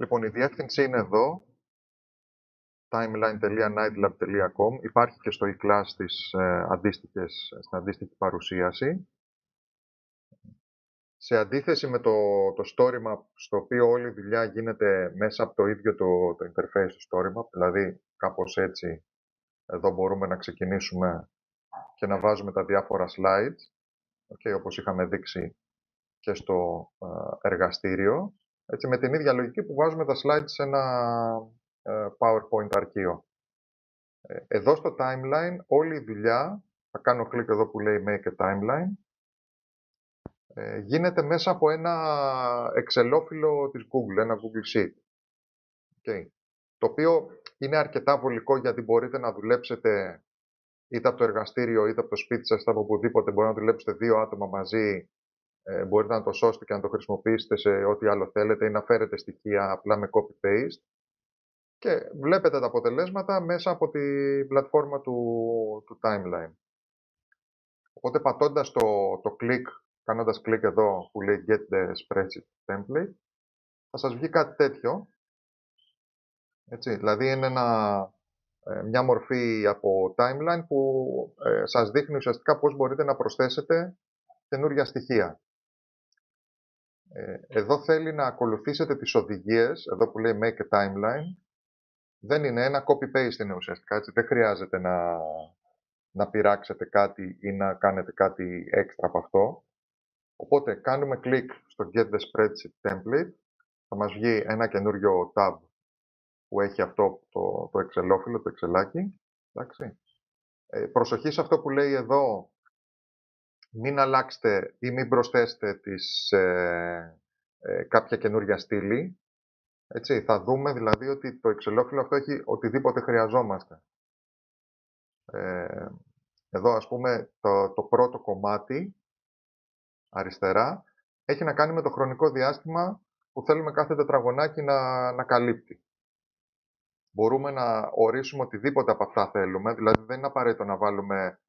Λοιπόν, η διεύθυνση είναι εδώ, timeline.nightlab.com. Υπάρχει και στο e-class στην αντίστοιχη παρουσίαση. Σε αντίθεση με το story map, στο οποίο όλη η δουλειά γίνεται μέσα από το ίδιο το interface του story map, δηλαδή κάπως έτσι, εδώ μπορούμε να ξεκινήσουμε και να βάζουμε τα διάφορα slides, όπως είχαμε δείξει και στο εργαστήριο, έτσι, με την ίδια λογική που βάζουμε τα slides σε ένα PowerPoint αρχείο. Εδώ στο timeline όλη η δουλειά, θα κάνω κλικ εδώ που λέει Make a Timeline, γίνεται μέσα από ένα εξελόφυλλο της Google, ένα Google Sheet. Το οποίο είναι αρκετά βολικό γιατί μπορείτε να δουλέψετε είτε από το εργαστήριο είτε από το σπίτι σας, είτε από οπουδήποτε. Μπορείτε να δουλέψετε 2 άτομα μαζί, μπορείτε να το σώσετε και να το χρησιμοποιήσετε σε ό,τι άλλο θέλετε ή να φέρετε στοιχεία απλά με copy-paste. Και βλέπετε τα αποτελέσματα μέσα από τη πλατφόρμα του timeline. Οπότε πατώντας το κλικ, κάνοντας κλικ εδώ που λέει Get the Spreadsheet Template, θα σας βγει κάτι τέτοιο. Έτσι, δηλαδή είναι μια μορφή από timeline που σας δείχνει ουσιαστικά πώς μπορείτε να προσθέσετε καινούργια στοιχεία. Εδώ θέλει να ακολουθήσετε τις οδηγίες, εδώ που λέει Make a Timeline. Δεν είναι ένα copy-paste είναι ουσιαστικά, έτσι. Δεν χρειάζεται να πειράξετε κάτι ή να κάνετε κάτι έξτρα από αυτό. Οπότε κάνουμε κλικ στο Get the Spreadsheet Template. Θα μας βγει ένα καινούριο tab που έχει αυτό το εξελόφυλλο, το εξελάκι. Προσοχή σε αυτό που λέει εδώ, μην αλλάξετε ή μην προσθέσετε κάποια καινούργια στήλη. Έτσι, θα δούμε δηλαδή ότι το εξελόφυλλο αυτό έχει οτιδήποτε χρειαζόμαστε. Εδώ ας πούμε το πρώτο κομμάτι, αριστερά, έχει να κάνει με το χρονικό διάστημα που θέλουμε κάθε τετραγωνάκι να καλύπτει. Μπορούμε να ορίσουμε οτιδήποτε από αυτά θέλουμε, δηλαδή δεν είναι απαραίτητο να βάλουμε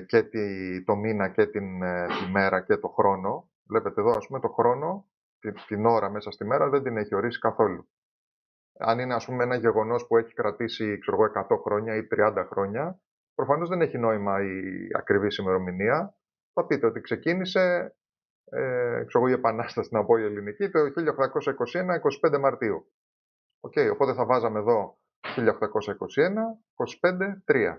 και το μήνα και τη μέρα και το χρόνο. Βλέπετε εδώ, ας πούμε, το χρόνο, την ώρα μέσα στη μέρα δεν την έχει ορίσει καθόλου. Αν είναι, ας πούμε, ένα γεγονός που έχει κρατήσει, 100 χρόνια ή 30 χρόνια, προφανώς δεν έχει νόημα η ακριβής ημερομηνία. Θα πείτε ότι ξεκίνησε, η Επανάσταση, να πω η ελληνική, το 1821, 25 Μαρτίου. Οπότε θα βάζαμε εδώ 1821, 25, 3.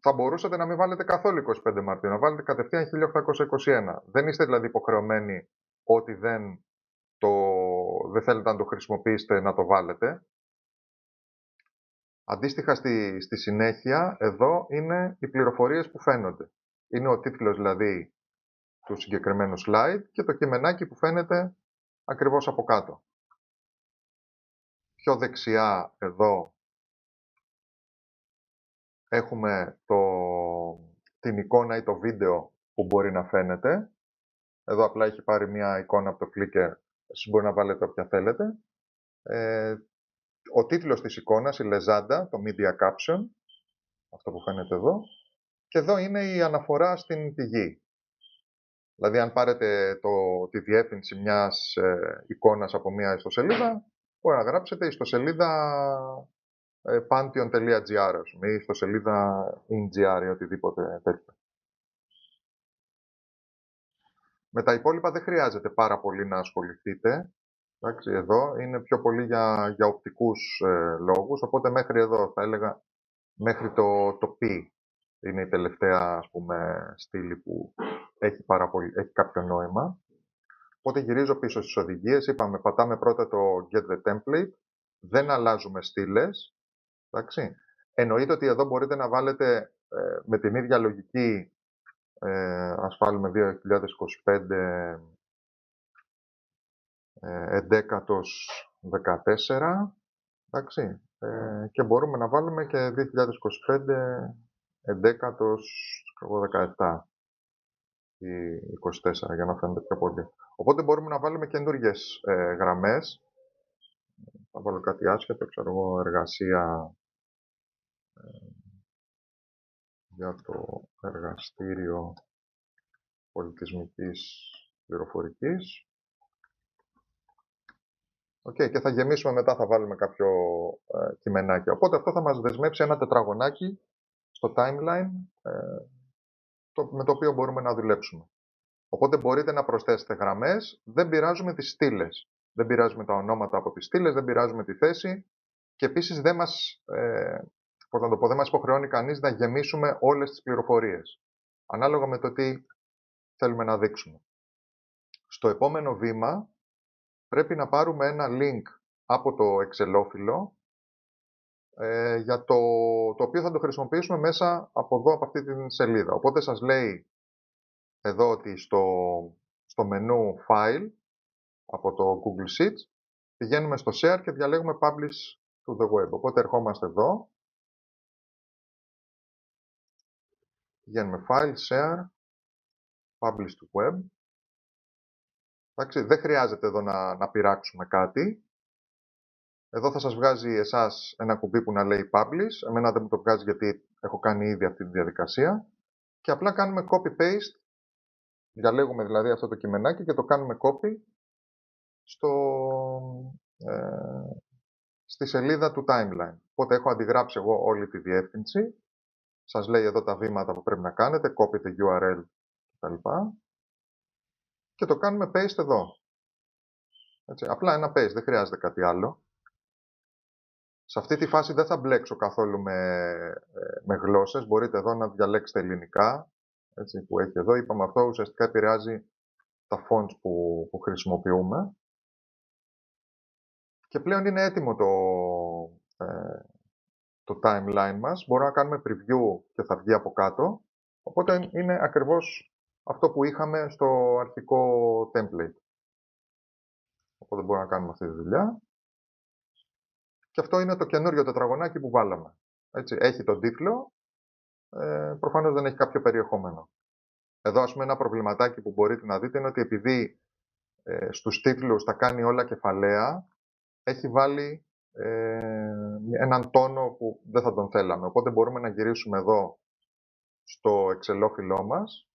Θα μπορούσατε να μην βάλετε καθόλου 25 Μαρτίου, να βάλετε κατευθείαν 1821. Δεν είστε δηλαδή υποχρεωμένοι ότι δεν θέλετε να το χρησιμοποιήσετε να το βάλετε. Αντίστοιχα στη συνέχεια, εδώ είναι οι πληροφορίες που φαίνονται. Είναι ο τίτλος δηλαδή του συγκεκριμένου slide και το κειμενάκι που φαίνεται ακριβώς από κάτω. Πιο δεξιά εδώ έχουμε την εικόνα ή το βίντεο που μπορεί να φαίνεται. Εδώ απλά έχει πάρει μια εικόνα από το clicker, εσείς μπορεί να βάλετε όποια θέλετε. Ο τίτλος της εικόνας, η λεζάντα, το media caption, αυτό που φαίνεται εδώ. Και εδώ είναι η αναφορά στην πηγή. Δηλαδή, αν πάρετε τη διεύθυνση μιας εικόνας από μια ιστοσελίδα, μπορεί να γράψετε ιστοσελίδα pantheon.gr ή ιστοσελίδα ingr ή οτιδήποτε τέτοιο. Με τα υπόλοιπα δεν χρειάζεται πάρα πολύ να ασχοληθείτε. Εντάξει, εδώ είναι πιο πολύ για οπτικούς λόγους, οπότε μέχρι εδώ θα έλεγα μέχρι το P είναι η τελευταία, ας πούμε, στήλη που έχει κάποιο νόημα. Οπότε γυρίζω πίσω στις οδηγίες, είπαμε πατάμε πρώτα το Get the Template, δεν αλλάζουμε στήλες, εντάξει. Εννοείται ότι εδώ μπορείτε να βάλετε με την ίδια λογική, ας βάλουμε 2025 11ος 14, εντάξει, και μπορούμε να βάλουμε και 2025 11ος 17 ή 24 για να φαίνεται πιο πολύ. Οπότε μπορούμε να βάλουμε καινούργιες γραμμές. Θα βάλω κάτι άσχετο, ξέρω εγώ, εργασία για το εργαστήριο πολιτισμικής πληροφορικής. Okay, και θα γεμίσουμε μετά, θα βάλουμε κάποιο κειμενάκι. Οπότε αυτό θα μας δεσμεύσει ένα τετραγωνάκι στο timeline με το οποίο μπορούμε να δουλέψουμε. Οπότε μπορείτε να προσθέσετε γραμμές, δεν πειράζουμε τις στήλες. Δεν πειράζουμε τα ονόματα από τις στήλες, δεν πειράζουμε τη θέση και επίσης δεν μας, δεν μας υποχρεώνει κανείς να γεμίσουμε όλες τις πληροφορίες. Ανάλογα με το τι θέλουμε να δείξουμε. Στο επόμενο βήμα πρέπει να πάρουμε ένα link από το εξελόφυλλο για το οποίο θα το χρησιμοποιήσουμε μέσα από εδώ, από αυτή τη σελίδα. Οπότε σας λέει εδώ ότι στο μενού File από το Google Sheets πηγαίνουμε στο Share και διαλέγουμε Publish to the Web. Οπότε ερχόμαστε εδώ, πηγαίνουμε File, Share, Publish to Web. Εντάξει, δεν χρειάζεται εδώ να πειράξουμε κάτι. Εδώ θα σας βγάζει εσάς ένα κουμπί που να λέει Publish. Εμένα δεν μου το βγάζει γιατί έχω κάνει ήδη αυτή τη διαδικασία. Και απλά κάνουμε Copy-Paste. Διαλέγουμε δηλαδή αυτό το κειμενάκι και το κάνουμε copy στη σελίδα του timeline. Οπότε έχω αντιγράψει εγώ όλη τη διεύθυνση. Σας λέει εδώ τα βήματα που πρέπει να κάνετε, copy the URL κτλ. Και το κάνουμε paste εδώ. Έτσι, απλά ένα paste, δεν χρειάζεται κάτι άλλο. Σε αυτή τη φάση δεν θα μπλέξω καθόλου με γλώσσες. Μπορείτε εδώ να διαλέξετε ελληνικά, έτσι, που έχει εδώ. Είπαμε αυτό ουσιαστικά επηρεάζει τα fonts που χρησιμοποιούμε. Και πλέον είναι έτοιμο το timeline μας. Μπορούμε να κάνουμε preview και θα βγει από κάτω. Οπότε είναι ακριβώς αυτό που είχαμε στο αρχικό template. Οπότε μπορούμε να κάνουμε αυτή τη δουλειά. Και αυτό είναι το καινούριο τετραγωνάκι που βάλαμε. Έτσι, έχει τον τίτλο, προφανώς δεν έχει κάποιο περιεχόμενο. Εδώ, ας πούμε, ένα προβληματάκι που μπορείτε να δείτε είναι ότι επειδή στους τίτλους τα κάνει όλα κεφαλαία, έχει βάλει έναν τόνο που δεν θα τον θέλαμε. Οπότε μπορούμε να γυρίσουμε εδώ στο εξελόφυλλό μας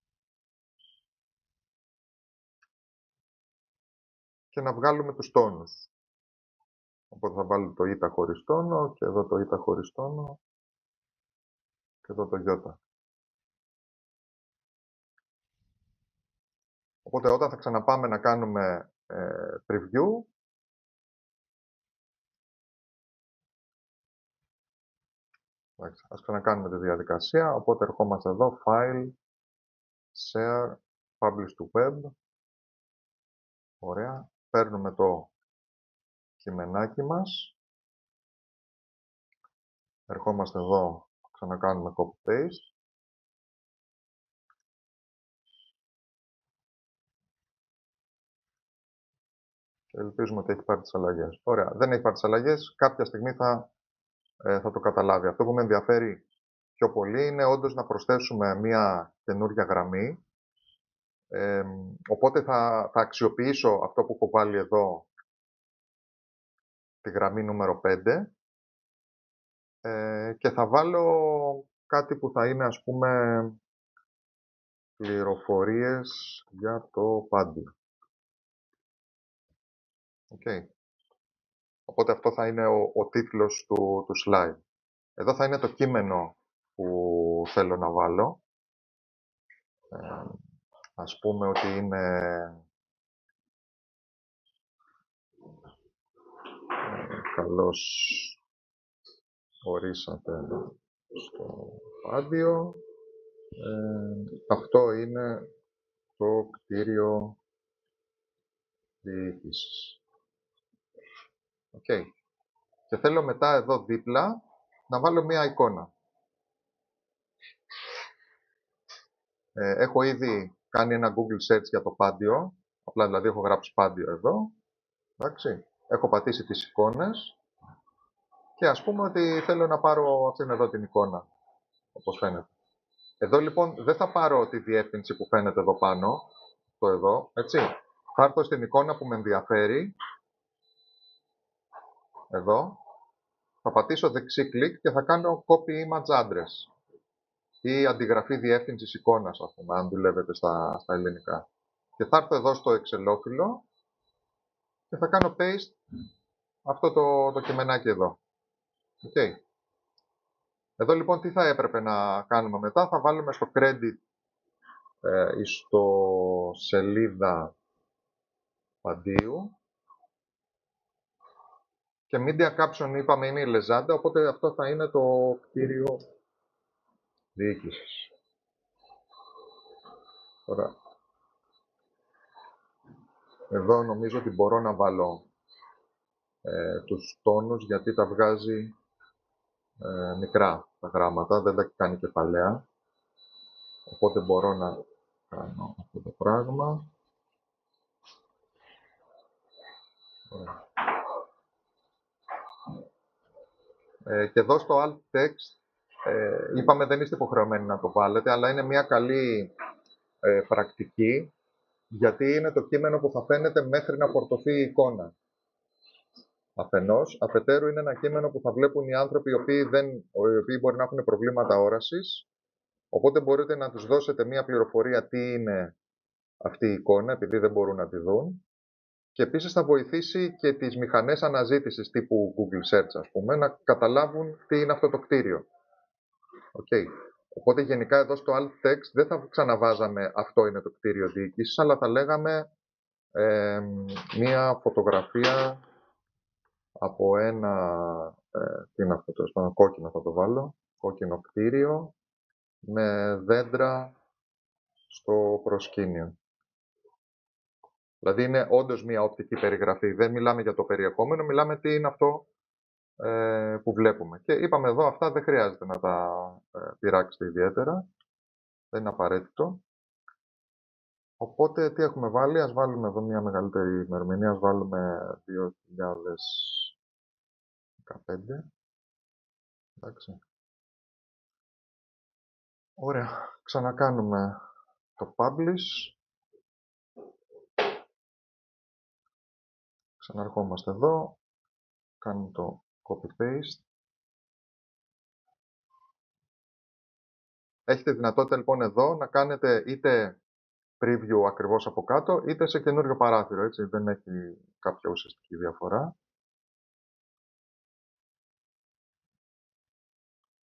και να βγάλουμε τους τόνους. Οπότε θα βάλω το ήτα χωρίς τόνο και εδώ το ήτα χωρίς τόνο και εδώ το γιώτα. Οπότε όταν θα ξαναπάμε να κάνουμε preview, ας ξανακάνουμε τη διαδικασία. Οπότε ερχόμαστε εδώ, File, Share, Publish to Web. Ωραία. Παίρνουμε το κειμενάκι μας. Ερχόμαστε εδώ, ξανακάνουμε Copy-Paste. Ελπίζουμε ότι έχει πάρει τις αλλαγές. Ωραία. Δεν έχει πάρει τις αλλαγές. Κάποια στιγμή θα το καταλάβει. Αυτό που με ενδιαφέρει πιο πολύ είναι όντως να προσθέσουμε μία καινούργια γραμμή. Οπότε θα αξιοποιήσω αυτό που έχω βάλει εδώ, τη γραμμή νούμερο 5, και θα βάλω κάτι που θα είναι, ας πούμε, πληροφορίες για το πάντιο. Okay. Οπότε αυτό θα είναι ο τίτλος του slide. Εδώ θα είναι το κείμενο που θέλω να βάλω. Ας πούμε ότι είναι καλώς ορίσατε στο πάντιο. Αυτό είναι το κτίριο διοίκησης. Okay. Και θέλω μετά εδώ δίπλα να βάλω μία εικόνα. Έχω ήδη κάνει ένα Google search για το πάντιο. Απλά δηλαδή έχω γράψει πάντιο εδώ. Εντάξει. Έχω πατήσει τις εικόνες. Και ας πούμε ότι θέλω να πάρω αυτήν εδώ την εικόνα. Όπως φαίνεται. Εδώ λοιπόν δεν θα πάρω τη διεύθυνση που φαίνεται εδώ πάνω. Το εδώ. Έτσι. Θα έρθω στην εικόνα που με ενδιαφέρει. Εδώ. Θα πατήσω δεξί κλικ και θα κάνω copy image address. Ή αντιγραφή διεύθυνσης εικόνας, ας πούμε, αν δουλεύετε στα ελληνικά. Και θα έρθω εδώ στο εξελόφυλλο και θα κάνω paste αυτό το κειμενάκι εδώ. Okay. Εδώ λοιπόν τι θα έπρεπε να κάνουμε μετά, θα βάλουμε στο credit στο σελίδα παντίου και media caption είπαμε είναι η λεζάντα, οπότε αυτό θα είναι το κτίριο διοίκησης. Τώρα, εδώ νομίζω ότι μπορώ να βάλω τους τόνους γιατί τα βγάζει μικρά τα γράμματα, δεν τα κάνει κεφαλαία. Οπότε μπορώ να κάνω αυτό το πράγμα. Και εδώ στο Alt Text, είπαμε δεν είστε υποχρεωμένοι να το βάλετε, αλλά είναι μια καλή πρακτική, γιατί είναι το κείμενο που θα φαίνεται μέχρι να φορτωθεί η εικόνα. Αφενός, αφετέρου είναι ένα κείμενο που θα βλέπουν οι άνθρωποι οι οποίοι μπορεί να έχουν προβλήματα όρασης, οπότε μπορείτε να τους δώσετε μια πληροφορία τι είναι αυτή η εικόνα, επειδή δεν μπορούν να τη δουν. Και επίσης θα βοηθήσει και τις μηχανές αναζήτησης τύπου Google Search, ας πούμε, να καταλάβουν τι είναι αυτό το κτίριο. Okay. Οπότε γενικά εδώ στο Alt Text δεν θα ξαναβάζαμε αυτό είναι το κτίριο διοίκησης, αλλά θα λέγαμε μία φωτογραφία από τι είναι αυτό, το κόκκινο θα το βάλω, κόκκινο κτίριο με δέντρα στο προσκήνιο. Δηλαδή είναι όντως μια οπτική περιγραφή. Δεν μιλάμε για το περιεχόμενο, μιλάμε τι είναι αυτό που βλέπουμε. Και είπαμε εδώ αυτά δεν χρειάζεται να τα πειράξετε ιδιαίτερα. Δεν είναι απαραίτητο. Οπότε τι έχουμε βάλει, ας βάλουμε εδώ μια μεγαλύτερη ημερομηνία, ας βάλουμε 2015. Εντάξει. Ωραία. Ξανακάνουμε το publish. Ξαναρχόμαστε εδώ. Κάνουμε το copy-paste. Έχετε δυνατότητα λοιπόν εδώ να κάνετε είτε preview ακριβώς από κάτω, είτε σε καινούριο παράθυρο, έτσι, δεν έχει κάποια ουσιαστική διαφορά.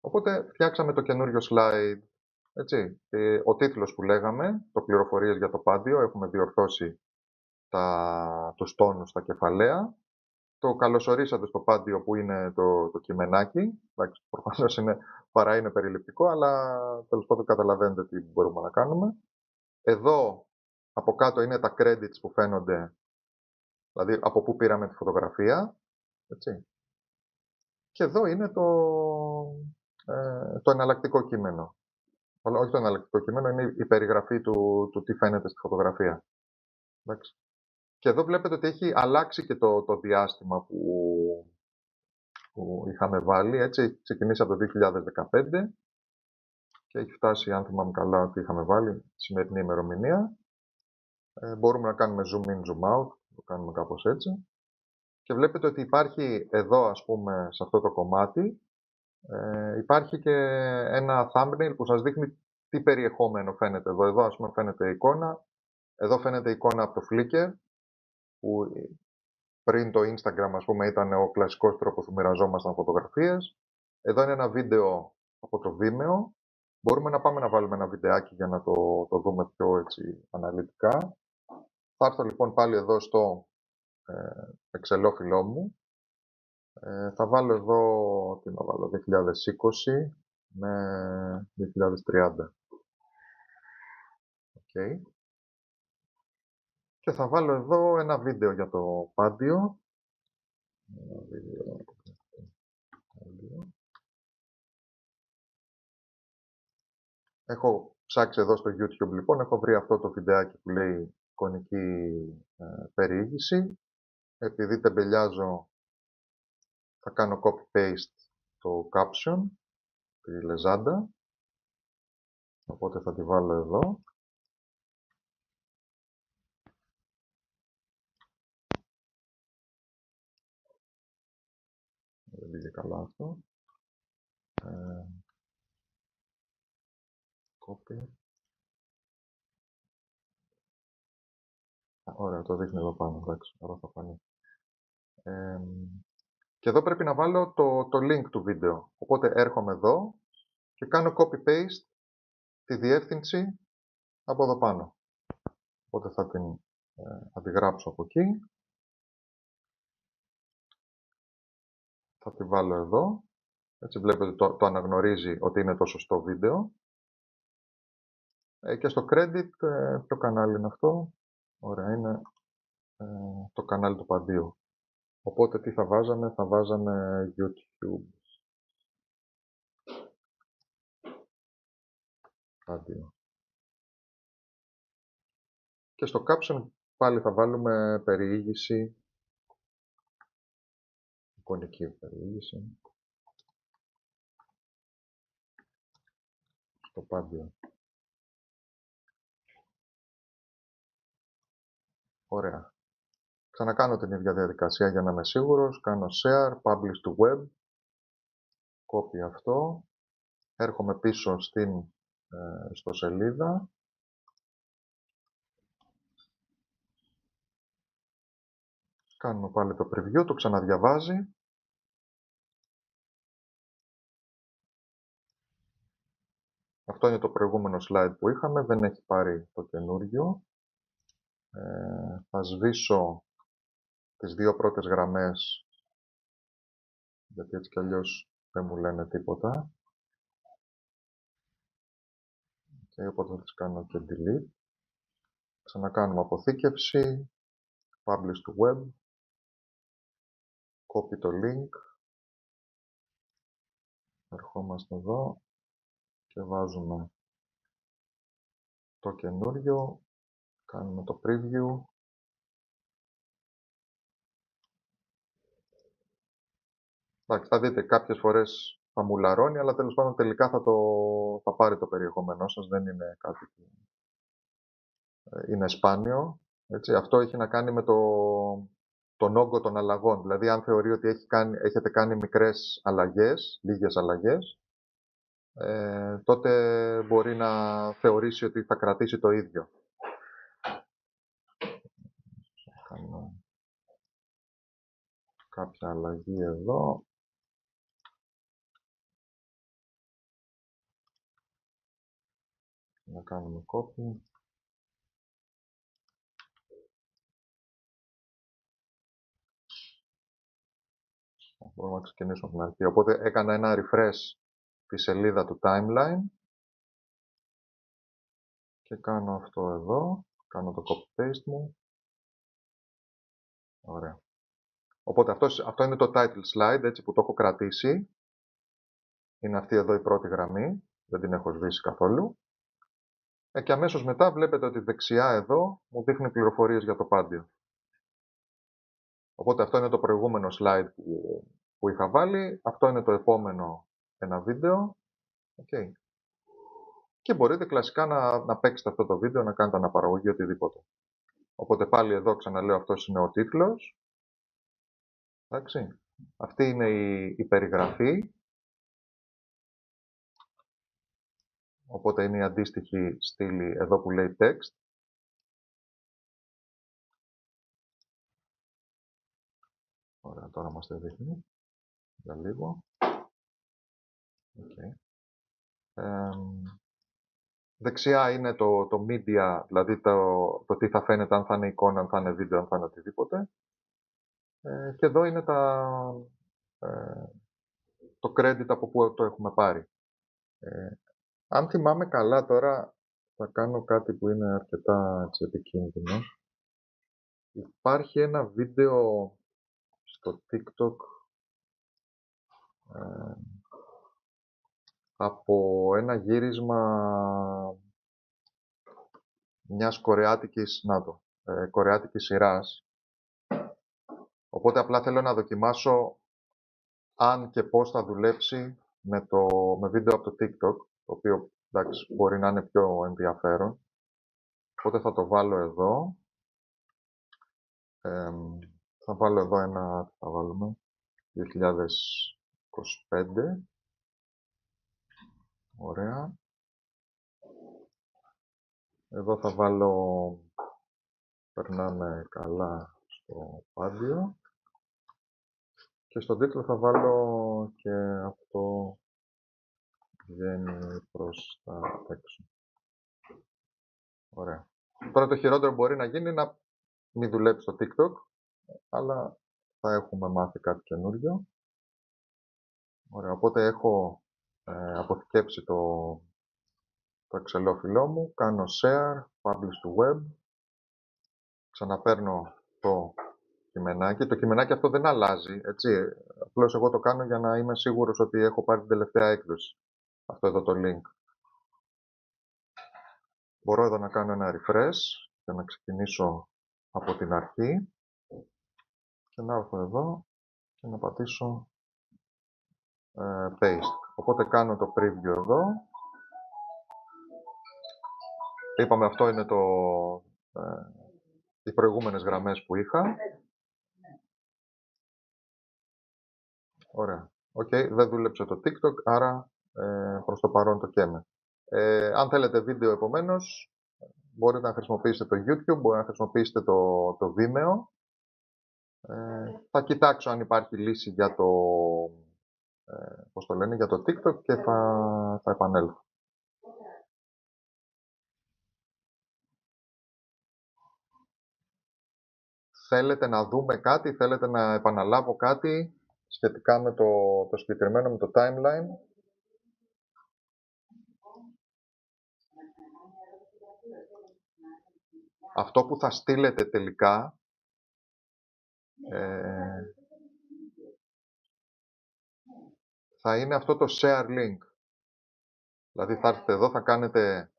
Οπότε φτιάξαμε το καινούριο slide, έτσι. Ο τίτλος που λέγαμε, το πληροφορίες για το πάντιο, έχουμε διορθώσει τους τόνους στα κεφαλαία. Το καλωσορίσατε στο πάντιο που είναι το κειμενάκι. Εντάξει, προφανώς παρά είναι περιληπτικό, αλλά τέλος πάντων καταλαβαίνετε τι μπορούμε να κάνουμε. Εδώ από κάτω είναι τα credits που φαίνονται, δηλαδή από πού πήραμε τη φωτογραφία. Έτσι. Και εδώ είναι το εναλλακτικό κείμενο. Όχι το εναλλακτικό κείμενο, είναι η περιγραφή του τι φαίνεται στη φωτογραφία. Εντάξει. Και εδώ βλέπετε ότι έχει αλλάξει και το διάστημα που είχαμε βάλει. Έτσι, ξεκινήσει από το 2015 και έχει φτάσει, αν θυμάμαι καλά, ότι είχαμε βάλει τη σημερινή ημερομηνία. Μπορούμε να κάνουμε zoom in, zoom out, το κάνουμε κάπως έτσι. Και βλέπετε ότι υπάρχει εδώ, ας πούμε, σε αυτό το κομμάτι, υπάρχει και ένα thumbnail που σας δείχνει τι περιεχόμενο φαίνεται εδώ. Εδώ, ας πούμε, φαίνεται η εικόνα. Εδώ φαίνεται η εικόνα από το Flickr, που πριν το Instagram, ας πούμε, ήταν ο κλασικός τρόπος που μοιραζόμασταν φωτογραφίες. Εδώ είναι ένα βίντεο από το Vimeo. Μπορούμε να πάμε να βάλουμε ένα βιντεάκι για να το δούμε πιο έτσι, αναλυτικά. Θα έρθω λοιπόν πάλι εδώ στο εξελόφυλλό μου. Θα βάλω εδώ, τι να βάλω, 2020 με 2030. Okay. Και θα βάλω εδώ ένα βίντεο για το πάντιο. Έχω ψάξει εδώ στο YouTube λοιπόν, έχω βρει αυτό το βιντεάκι που λέει εικονική περιήγηση. Επειδή τεμπελιάζω, θα κάνω copy-paste το caption, τη λεζάντα. Οπότε θα τη βάλω εδώ. Δεν πήγε καλά αυτό. Copy. Ωραία, το δείχνει εδώ πάνω, εντάξει, τώρα θα φανεί. Και εδώ πρέπει να βάλω το link του βίντεο. Οπότε έρχομαι εδώ και κάνω copy-paste τη διεύθυνση από εδώ πάνω. Οπότε θα τη γράψω από εκεί. Θα τη βάλω εδώ. Έτσι βλέπετε το αναγνωρίζει ότι είναι το σωστό βίντεο. Και στο credit, ποιο κανάλι είναι αυτό? Ωραία, είναι το κανάλι του Παντίου. Οπότε τι θα βάζαμε YouTube. Παντίου. Και στο caption πάλι θα βάλουμε περιήγηση. Εικονική περιήγηση. Στο Παντίο. Ωραία. Ξανακάνω την ίδια διαδικασία για να είμαι σίγουρος. Κάνω share, publish to web. Copy αυτό. Έρχομαι πίσω στο σελίδα. Κάνουμε πάλι το preview, το ξαναδιαβάζει. Αυτό είναι το προηγούμενο slide που είχαμε, δεν έχει πάρει το καινούριο. Θα σβήσω τις δύο πρώτες γραμμές, γιατί έτσι κι αλλιώς δεν μου λένε τίποτα. Και οπότε θα τις κάνω και delete. Ξανακάνουμε αποθήκευση, publish to web, copy το link, ερχόμαστε εδώ και βάζουμε το καινούριο, κάνουμε το preview. Εντάξει, θα δείτε κάποιες φορές θα μουλαρώνει, αλλά τέλος πάντων τελικά θα πάρει το περιεχόμενό σας, δεν είναι κάτι που είναι σπάνιο. Έτσι. Αυτό έχει να κάνει με τον όγκο των αλλαγών. Δηλαδή, αν θεωρεί ότι έχετε κάνει μικρές αλλαγές, λίγες αλλαγές, τότε μπορεί να θεωρήσει ότι θα κρατήσει το ίδιο. Κάνω κάποια αλλαγή εδώ. Να κάνουμε copy. Μπορούμε να ξεκινήσουμε από την αρχή. Οπότε έκανα ένα refresh τη σελίδα του timeline και κάνω αυτό εδώ. Κάνω το copy-paste μου. Ωραία. Οπότε αυτό είναι το title slide, έτσι που το έχω κρατήσει. Είναι αυτή εδώ η πρώτη γραμμή. Δεν την έχω σβήσει καθόλου. Και αμέσως μετά βλέπετε ότι δεξιά εδώ μου δείχνει πληροφορίες για το Πάντιο. Οπότε αυτό είναι το προηγούμενο slide που είχα βάλει. Αυτό είναι το επόμενο ένα βίντεο. Okay. Και μπορείτε κλασικά να παίξετε αυτό το βίντεο, να κάνετε αναπαραγωγή, οτιδήποτε. Οπότε πάλι εδώ ξαναλέω, αυτός είναι ο τίτλος. Εντάξει. Αυτή είναι η περιγραφή. Οπότε είναι η αντίστοιχη στήλη εδώ που λέει text. Ωραία, τώρα μας το δείχνει. Για λίγο. Okay. Δεξιά είναι το media, δηλαδή το τι θα φαίνεται, αν θα είναι εικόνα, αν θα είναι βίντεο, αν θα είναι οτιδήποτε. Και εδώ είναι το credit από πού το έχουμε πάρει. Αν θυμάμαι καλά τώρα, θα κάνω κάτι που είναι αρκετά επικίνδυνο. Υπάρχει ένα βίντεο στο TikTok από ένα γύρισμα μιας κορεάτικης σειράς. Οπότε απλά θέλω να δοκιμάσω αν και πώς θα δουλέψει με βίντεο από το TikTok, το οποίο εντάξει, μπορεί να είναι πιο ενδιαφέρον. Οπότε θα το βάλω εδώ. Θα βάλω εδώ θα βάλουμε 2025. Ωραία. Εδώ θα βάλω, περνάμε καλά στο Πάντιο. Και στον τίτλο θα βάλω και αυτό βγαίνει προς τα έξω. Ωραία. Τώρα το χειρότερο μπορεί να γίνει να μην δουλέψει το TikTok, αλλά θα έχουμε μάθει κάτι καινούριο. Ωραία, οπότε έχω αποθηκεύσει το εξελόφυλλό μου, κάνω share, publish to web, ξαναπαίρνω το κειμενάκι. Το κειμενάκι αυτό δεν αλλάζει, έτσι. Απλώς εγώ το κάνω για να είμαι σίγουρος ότι έχω πάρει την τελευταία έκδοση. Αυτό εδώ το link. Μπορώ εδώ να κάνω ένα refresh και να ξεκινήσω από την αρχή και να έρθω εδώ και να πατήσω paste. Οπότε κάνω το preview εδώ. Είπαμε αυτό είναι οι προηγούμενες γραμμές που είχα. Ωραία. Δεν δούλεψε το TikTok, άρα προς το παρόν το καίμε. Αν θέλετε βίντεο επομένως, μπορείτε να χρησιμοποιήσετε το YouTube, μπορείτε να χρησιμοποιήσετε το Vimeo. Θα κοιτάξω αν υπάρχει λύση για για το TikTok και θα επανέλθω. Θέλετε να δούμε κάτι, θέλετε να επαναλάβω κάτι σχετικά με το συγκεκριμένο, με το timeline. Αυτό που θα στείλετε τελικά θα είναι αυτό το share link. Δηλαδή θα έρθετε εδώ, θα κάνετε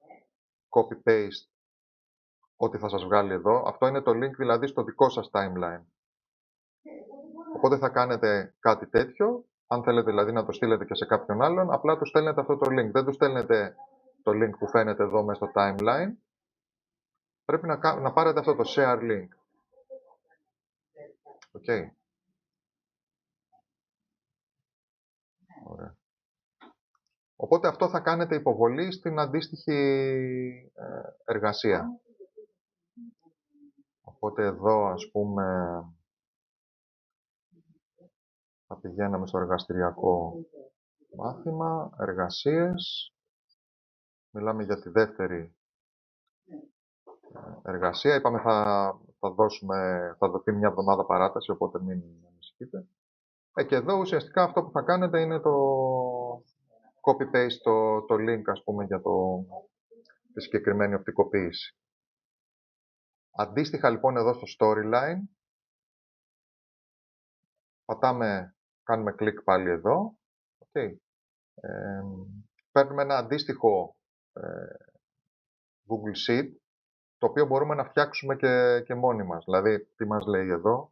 copy-paste ό,τι θα σας βγάλει εδώ. Αυτό είναι το link δηλαδή στο δικό σας timeline. Οπότε θα κάνετε κάτι τέτοιο. Αν θέλετε δηλαδή να το στείλετε και σε κάποιον άλλον, απλά του στέλνετε αυτό το link. Δεν του στέλνετε το link που φαίνεται εδώ μέσα στο timeline. Πρέπει να πάρετε αυτό το share link. Ωραία. Οπότε αυτό θα κάνετε υποβολή στην αντίστοιχη εργασία. Οπότε εδώ ας πούμε θα πηγαίναμε στο εργαστηριακό μάθημα, εργασίες. Μιλάμε για τη δεύτερη εργασία. Είπαμε θα δοθεί μια εβδομάδα παράταση, οπότε μην ανησυχείτε. Και εδώ ουσιαστικά αυτό που θα κάνετε είναι το copy-paste το link, ας πούμε, για τη συγκεκριμένη οπτικοποίηση. Αντίστοιχα λοιπόν εδώ στο storyline, κάνουμε κλικ πάλι εδώ. Παίρνουμε ένα αντίστοιχο Google Sheet, το οποίο μπορούμε να φτιάξουμε και μόνοι μας. Δηλαδή, τι μας λέει εδώ.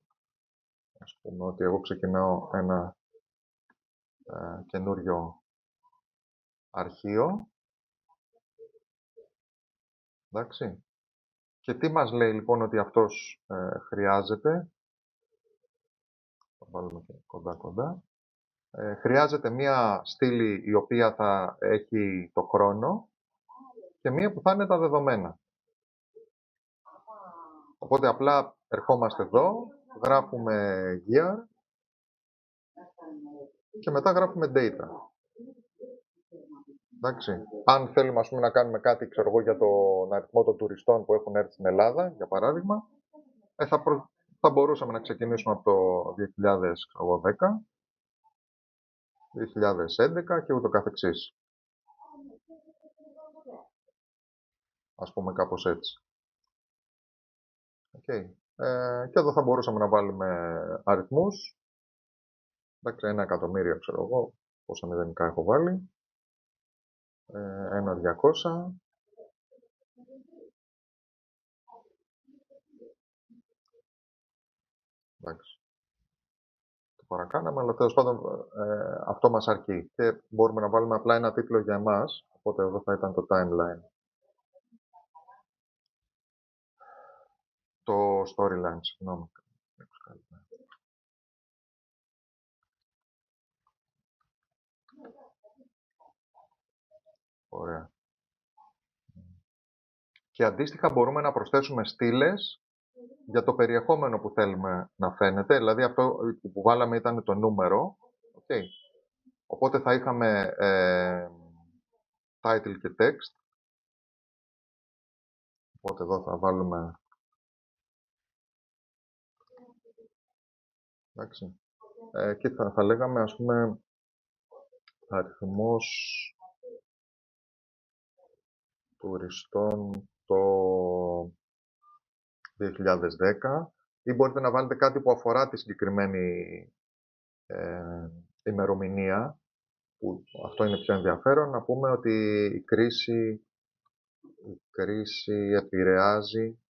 Ας πούμε ότι εγώ ξεκινάω ένα καινούριο αρχείο. Εντάξει. Και τι μας λέει λοιπόν ότι αυτός χρειάζεται. Θα βάλουμε και κοντά. Χρειάζεται μία στήλη η οποία θα έχει το χρόνο και μία που θα είναι τα δεδομένα. Οπότε απλά ερχόμαστε εδώ, γράφουμε year και μετά γράφουμε data. Εντάξει. Αν θέλουμε ας πούμε, να κάνουμε κάτι για τον αριθμό των τουριστών που έχουν έρθει στην Ελλάδα, για παράδειγμα, θα μπορούσαμε να ξεκινήσουμε από το 2010, 2011 και ούτω καθεξής. Ας πούμε κάπως έτσι. Και εδώ θα μπορούσαμε να βάλουμε αριθμούς. Εντάξει, 1 εκατομμύριο, ξέρω εγώ, πόσα μηδενικά έχω βάλει. 1.200. Εντάξει. Το παρακάναμε, αλλά τέλος πάντων αυτό μας αρκεί. Και μπορούμε να βάλουμε απλά ένα τίτλο για εμάς, οπότε εδώ θα ήταν το timeline. Το storyline, συγγνώμη. Ωραία. Και αντίστοιχα μπορούμε να προσθέσουμε στήλες για το περιεχόμενο που θέλουμε να φαίνεται, δηλαδή αυτό που βάλαμε ήταν το νούμερο, okay. Οπότε θα είχαμε title και text, οπότε εδώ θα βάλουμε, εντάξει, και θα λέγαμε, ας πούμε, αριθμός τουριστών το 2010, ή μπορείτε να βάλετε κάτι που αφορά τη συγκεκριμένη ημερομηνία, που αυτό είναι πιο ενδιαφέρον, να πούμε ότι η κρίση επηρεάζει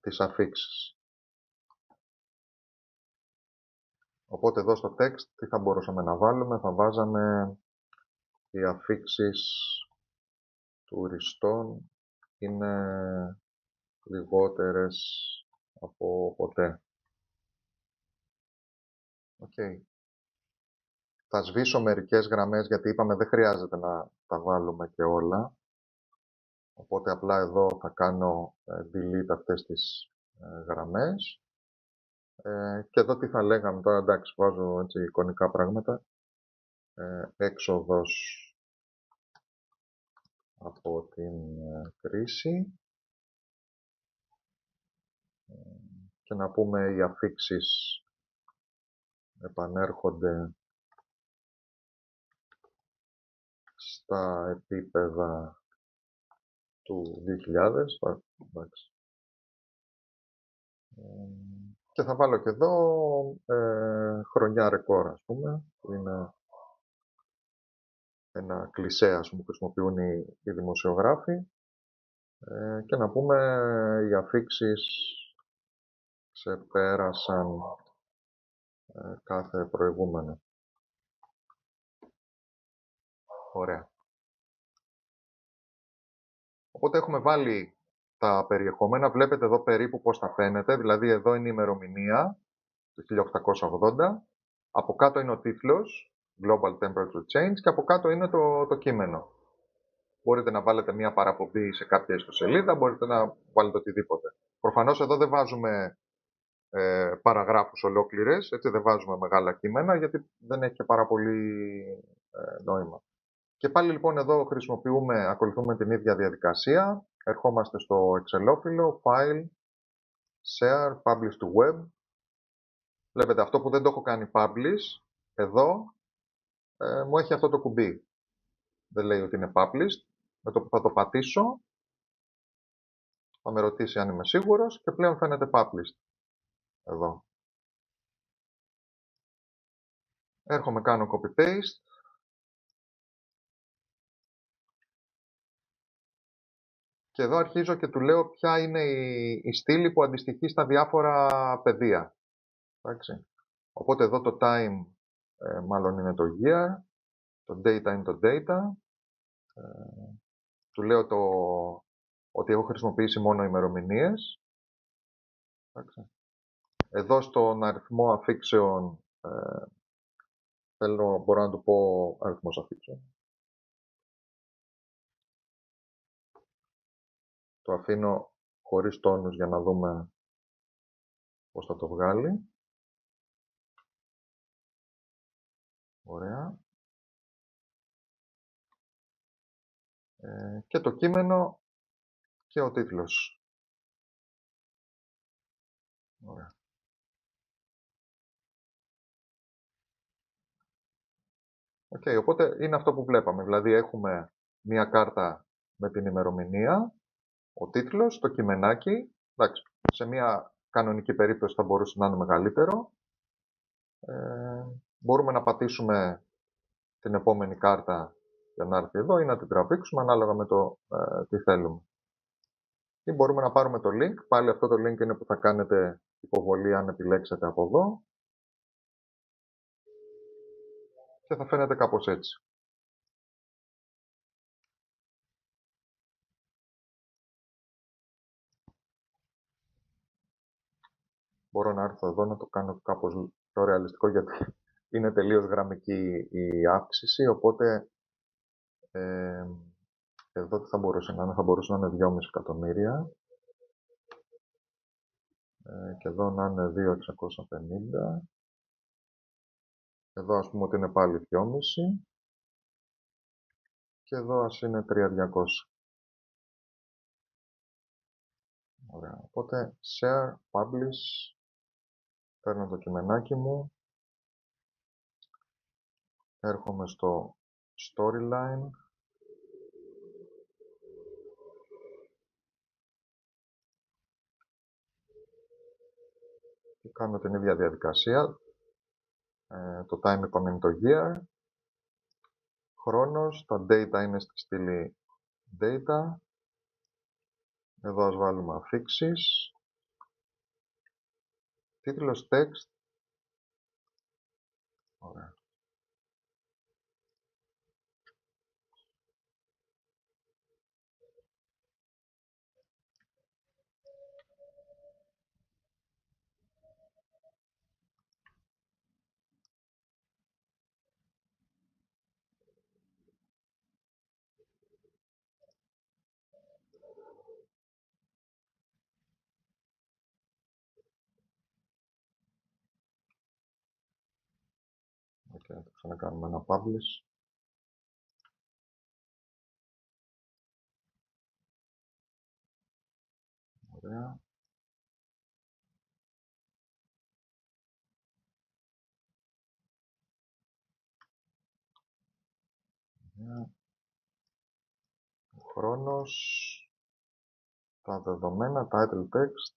τις αφίξεις. Οπότε εδώ στο text τι θα μπορούσαμε να βάλουμε, θα βάζαμε οι αφίξεις τουριστών είναι λιγότερες από ποτέ. Okay. Θα σβήσω μερικές γραμμές γιατί είπαμε δεν χρειάζεται να τα βάλουμε και όλα. Οπότε απλά εδώ θα κάνω delete αυτές τις γραμμές. Και εδώ τι θα λέγαμε τώρα, εντάξει, βάζω έτσι εικονικά πράγματα. Έξοδος από την κρίση. Και να πούμε οι αφίξεις επανέρχονται στα επίπεδα του 2000. Εντάξει. Και θα βάλω και εδώ χρονιά ρεκόρ, ας πούμε, που είναι ένα κλισέ, ας πούμε, που χρησιμοποιούν οι δημοσιογράφοι. Και να πούμε οι αφίξεις ξεπέρασαν κάθε προηγούμενο. Ωραία. Οπότε έχουμε βάλει τα περιεχόμενα. Βλέπετε εδώ περίπου πώς θα φαίνεται. Δηλαδή εδώ είναι η ημερομηνία του 1880. Από κάτω είναι ο τίτλος Global Temperature Change και από κάτω είναι το κείμενο. Μπορείτε να βάλετε μια παραπομπή σε κάποια ιστοσελίδα, μπορείτε να βάλετε οτιδήποτε. Προφανώς εδώ δεν βάζουμε παραγράφους ολόκληρες, έτσι δεν βάζουμε μεγάλα κείμενα, γιατί δεν έχει και πάρα πολύ νόημα. Και πάλι λοιπόν εδώ ακολουθούμε την ίδια διαδικασία. Ερχόμαστε στο εξελόφυλλο, File, Share, Publish to Web. Βλέπετε αυτό που δεν το έχω κάνει Publish, εδώ μου έχει αυτό το κουμπί. Δεν λέει ότι είναι Published. Με το που θα το πατήσω, θα με ρωτήσει αν είμαι σίγουρος και πλέον φαίνεται Published. Εδώ. Έρχομαι, κάνω copy-paste. Και εδώ αρχίζω και του λέω ποια είναι η στήλη που αντιστοιχεί στα διάφορα πεδία. Εντάξει. Οπότε εδώ το time μάλλον είναι το year, το data είναι το data. Του λέω ότι έχω χρησιμοποιήσει μόνο ημερομηνίες. Εντάξει. Εδώ στον αριθμό αφίξεων μπορώ να του πω αριθμός αφίξεων. Το αφήνω χωρίς τόνους για να δούμε πώς θα το βγάλει. Ωραία. Και το κείμενο και ο τίτλος. Ωραία. Okay, οπότε είναι αυτό που βλέπαμε. Δηλαδή έχουμε μία κάρτα με την ημερομηνία, ο τίτλος, το κειμενάκι. Εντάξει, σε μία κανονική περίπτωση θα μπορούσε να είναι μεγαλύτερο. Μπορούμε να πατήσουμε την επόμενη κάρτα για να έρθει εδώ ή να την τραβήξουμε ανάλογα με το τι θέλουμε. Ή μπορούμε να πάρουμε το link. Πάλι αυτό το link είναι που θα κάνετε υποβολή αν επιλέξετε από εδώ. Και θα φαίνεται κάπως έτσι. Μπορώ να έρθω εδώ να το κάνω κάπως πιο ρεαλιστικό γιατί είναι τελείως γραμμική η αύξηση, οπότε εδώ τι θα μπορούσε να είναι, 2,5 εκατομμύρια. Και εδώ να είναι 2.650. Εδώ ας πούμε ότι είναι πάλι 2,5. Και εδώ ας είναι 3.200. Ωραία. Οπότε share, publish. Παίρνω το κειμενάκι μου. Έρχομαι στο storyline. Και κάνω την ίδια διαδικασία. Το time είπαμε είναι το year. Χρόνος, τα data είναι στη στήλη data. Εδώ ας βάλουμε αφήξεις. Τίτλος text. Ωραία. Okay, θα ξανακάνουμε ένα publish. Ωραία. Ο χρόνος, τα δεδομένα, title text.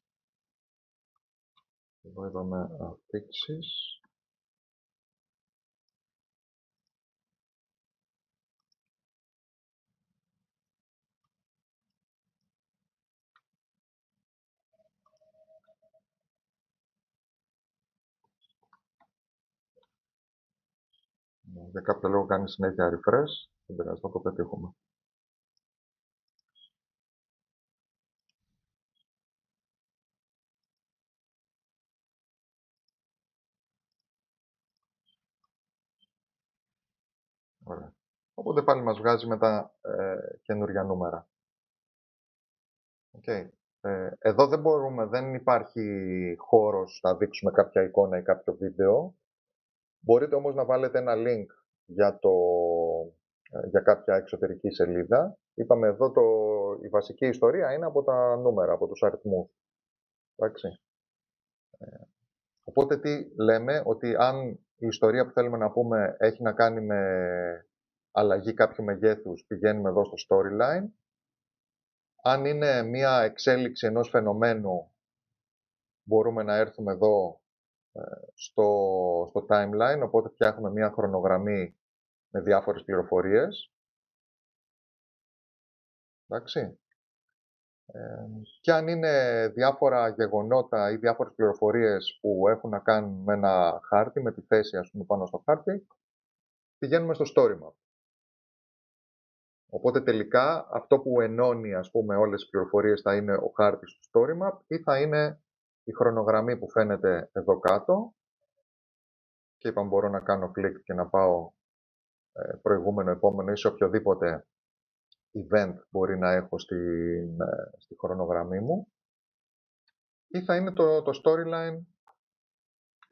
Εδώ είδαμε αφήξεις. Για κάποιο λόγο κάνει συνέχεια refresh. Δεν πειράζει, θα το πετύχουμε. Ωραία. Οπότε πάλι μας βγάζει με τα καινούργια νούμερα. Okay. Εδώ δεν υπάρχει χώρος να δείξουμε κάποια εικόνα ή κάποιο βίντεο. Μπορείτε όμως να βάλετε ένα link για κάποια εξωτερική σελίδα. Είπαμε εδώ η βασική ιστορία είναι από τα νούμερα, από τους αριθμούς. Εντάξει. Οπότε τι λέμε, ότι αν η ιστορία που θέλουμε να πούμε έχει να κάνει με αλλαγή κάποιου μεγέθους, πηγαίνουμε εδώ στο storyline. Αν είναι μια εξέλιξη ενός φαινομένου, μπορούμε να έρθουμε εδώ στο timeline, οπότε φτιάχνουμε μια χρονογραμμή με διάφορες πληροφορίες. Εντάξει. Και αν είναι διάφορα γεγονότα ή διάφορες πληροφορίες που έχουν να κάνουν με ένα χάρτη, με τη θέση ας πούμε πάνω στο χάρτη, πηγαίνουμε στο story map. Οπότε τελικά αυτό που ενώνει ας πούμε όλες τις πληροφορίες θα είναι ο χάρτης του story map ή θα είναι η χρονογραμμή που φαίνεται εδώ κάτω. Και είπαμε μπορώ να κάνω κλικ και να πάω προηγούμενο, επόμενο ή σε οποιοδήποτε event μπορεί να έχω στη χρονογραμμή μου. Ή θα είναι το storyline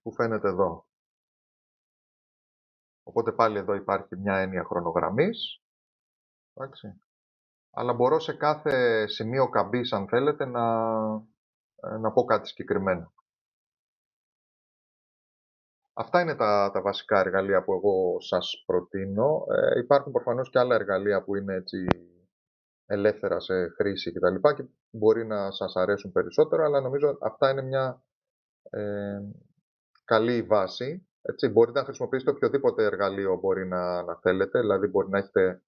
που φαίνεται εδώ. Οπότε πάλι εδώ υπάρχει μια έννοια χρονογραμμής. Εντάξει. Αλλά μπορώ σε κάθε σημείο καμπής, αν θέλετε, να πω κάτι συγκεκριμένο. Αυτά είναι τα βασικά εργαλεία που εγώ σας προτείνω. Υπάρχουν προφανώς και άλλα εργαλεία που είναι έτσι ελεύθερα σε χρήση κτλ. Και μπορεί να σας αρέσουν περισσότερο, αλλά νομίζω αυτά είναι μια καλή βάση. Έτσι, μπορείτε να χρησιμοποιήσετε οποιοδήποτε εργαλείο μπορεί να θέλετε, δηλαδή μπορεί να έχετε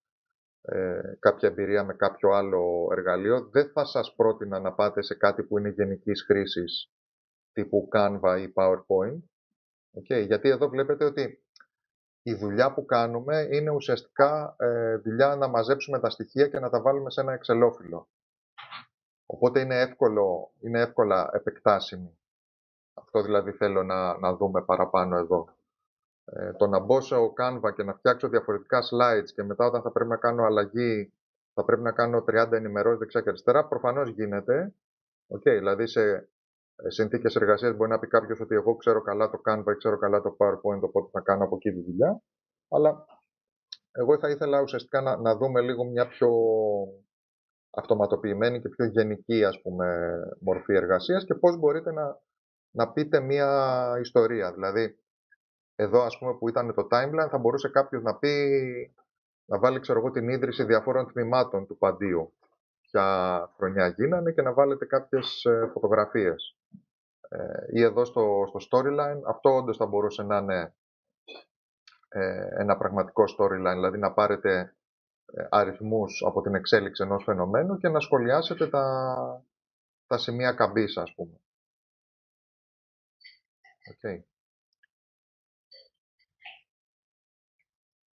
κάποια εμπειρία με κάποιο άλλο εργαλείο. Δεν θα σας πρότεινα να πάτε σε κάτι που είναι γενικής χρήσης, τύπου Canva ή PowerPoint. Okay, γιατί εδώ βλέπετε ότι η δουλειά που κάνουμε είναι ουσιαστικά δουλειά να μαζέψουμε τα στοιχεία και να τα βάλουμε σε ένα εξελόφυλλο. Οπότε είναι εύκολα επεκτάσιμη. Αυτό δηλαδή θέλω να δούμε παραπάνω εδώ. Το να μπω σε Canva και να φτιάξω διαφορετικά slides και μετά όταν θα πρέπει να κάνω αλλαγή, θα πρέπει να κάνω 30 ενημερώσεις δεξιά και αριστερά, προφανώς γίνεται. Okay, δηλαδή συνθήκες εργασίας μπορεί να πει κάποιος ότι εγώ ξέρω καλά το Canva, ξέρω καλά το PowerPoint, οπότε θα κάνω από εκεί τη δουλειά. Αλλά εγώ θα ήθελα ουσιαστικά να δούμε λίγο μια πιο αυτοματοποιημένη και πιο γενική, ας πούμε, μορφή εργασίας και πώς μπορείτε να πείτε μια ιστορία. Δηλαδή, εδώ, ας πούμε, που ήταν το timeline, θα μπορούσε κάποιος να πει, να βάλει, ξέρω εγώ, την ίδρυση διαφόρων τμήματων του Παντίου. Ποια χρονιά γίνανε και να βάλετε κάποιες φωτογραφίες. Ή εδώ στο storyline, αυτό όντως θα μπορούσε να είναι ένα πραγματικό storyline, δηλαδή να πάρετε αριθμούς από την εξέλιξη ενός φαινομένου και να σχολιάσετε τα σημεία καμπής, ας πούμε. Okay.